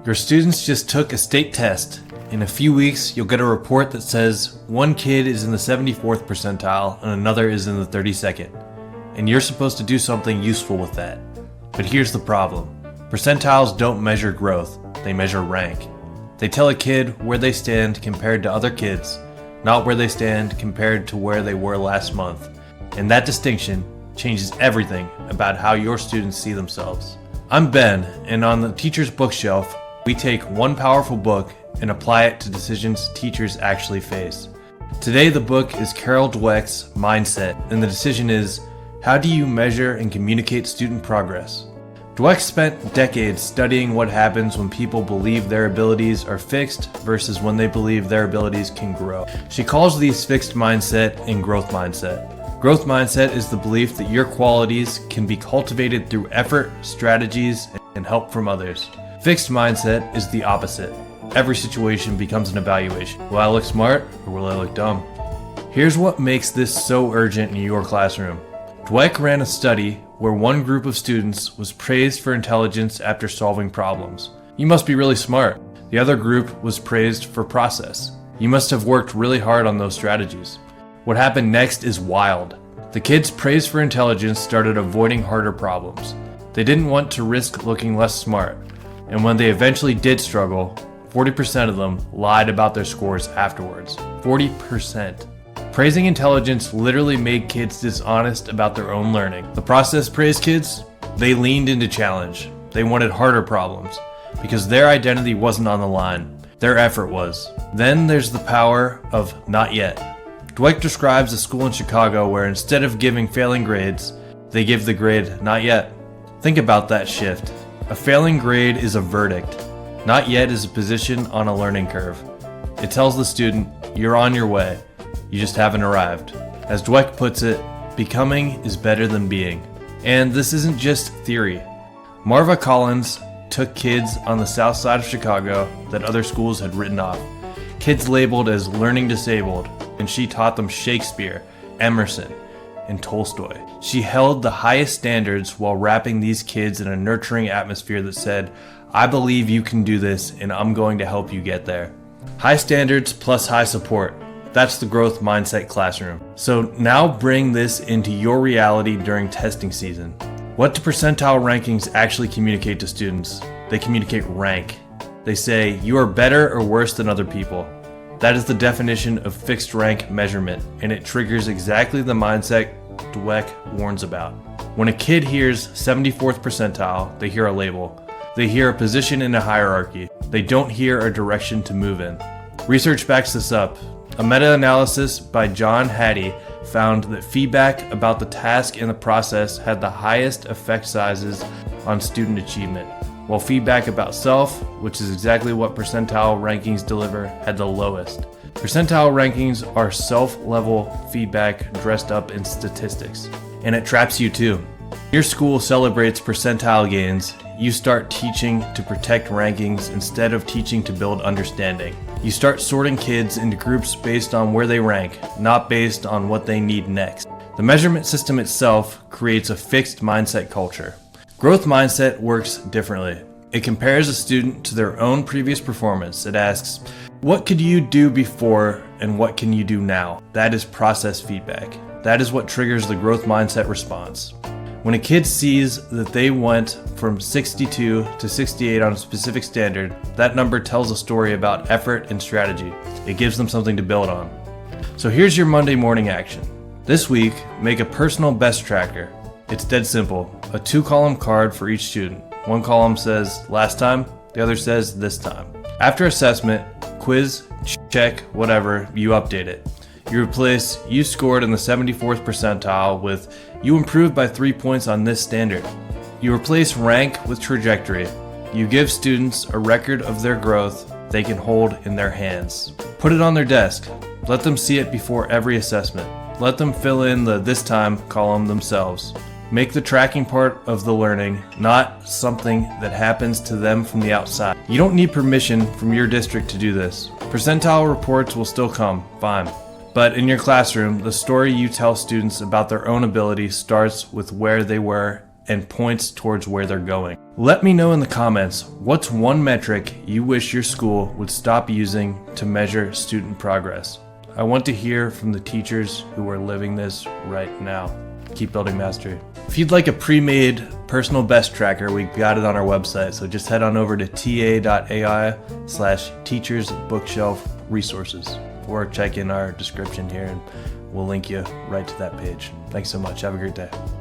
Your students just took a state test. In a few weeks, you'll get a report that says one kid is in the 74th percentile and another is in the 32nd. And you're supposed to do something useful with that. But here's the problem. Percentiles don't measure growth, they measure rank. They tell a kid where they stand compared to other kids, not where they stand compared to where they were last month. And that distinction changes everything about how your students see themselves. I'm Ben, and on the teacher's bookshelf, we take one powerful book and apply it to decisions teachers actually face. Today the book is Carol Dweck's Mindset, and the decision is, how do you measure and communicate student progress? Dweck spent decades studying what happens when people believe their abilities are fixed versus when they believe their abilities can grow. She calls these fixed mindset and growth mindset. Growth mindset is the belief that your qualities can be cultivated through effort, strategies, and help from others. Fixed mindset is the opposite. Every situation becomes an evaluation. Will I look smart or will I look dumb? Here's what makes this so urgent in your classroom. Dweck ran a study where one group of students was praised for intelligence after solving problems. You must be really smart. The other group was praised for process. You must have worked really hard on those strategies. What happened next is wild. The kids praised for intelligence started avoiding harder problems. They didn't want to risk looking less smart. And when they eventually did struggle, 40% of them lied about their scores afterwards. 40%. Praising intelligence literally made kids dishonest about their own learning. The process praised kids. They leaned into challenge. They wanted harder problems because their identity wasn't on the line. Their effort was. Then there's the power of not yet. Dweck describes a school in Chicago where instead of giving failing grades, they give the grade not yet. Think about that shift. A failing grade is a verdict. Not yet is a position on a learning curve. It tells the student, you're on your way. You just haven't arrived. As Dweck puts it, becoming is better than being. And this isn't just theory. Marva Collins took kids on the south side of Chicago that other schools had written off. Kids labeled as learning disabled, and she taught them Shakespeare, Emerson, and Tolstoy. She held the highest standards while wrapping these kids in a nurturing atmosphere that said, I believe you can do this and I'm going to help you get there. High standards plus high support. That's the growth mindset classroom. So now bring this into your reality during testing season. What do percentile rankings actually communicate to students? They communicate rank. They say you are better or worse than other people. That is the definition of fixed rank measurement, and it triggers exactly the mindset Dweck warns about. When a kid hears 74th percentile, they hear a label. They hear a position in a hierarchy. They don't hear a direction to move in. Research backs this up. A meta-analysis by John Hattie found that feedback about the task and the process had the highest effect sizes on student achievement, while feedback about self, which is exactly what percentile rankings deliver, had the lowest. Percentile rankings are self-level feedback dressed up in statistics, and it traps you too. Your school celebrates percentile gains. You start teaching to protect rankings instead of teaching to build understanding. You start sorting kids into groups based on where they rank, not based on what they need next. The measurement system itself creates a fixed mindset culture. Growth mindset works differently. It compares a student to their own previous performance. It asks, what could you do before and what can you do now? That is process feedback. That is what triggers the growth mindset response. When a kid sees that they went from 62 to 68 on a specific standard, that number tells a story about effort and strategy. It gives them something to build on. So here's your Monday morning action. This week, make a personal best tracker. It's dead simple. A 2-column card for each student. One column says last time, the other says this time. After assessment, quiz, check, whatever, you update it. You replace you scored in the 74th percentile with you improved by 3 points on this standard. You replace rank with trajectory. You give students a record of their growth they can hold in their hands. Put it on their desk. Let them see it before every assessment. Let them fill in the this time column themselves. Make the tracking part of the learning, not something that happens to them from the outside. You don't need permission from your district to do this. Percentile reports will still come, fine. But in your classroom, the story you tell students about their own ability starts with where they were and points towards where they're going. Let me know in the comments, what's one metric you wish your school would stop using to measure student progress? I want to hear from the teachers who are living this right now. Keep building mastery. If you'd like a pre-made personal best tracker, we got it on our website, so just head on over to ta.ai/teachersbookshelfresources or check in our description here and we'll link you right to that page. Thanks so much. Have a great day.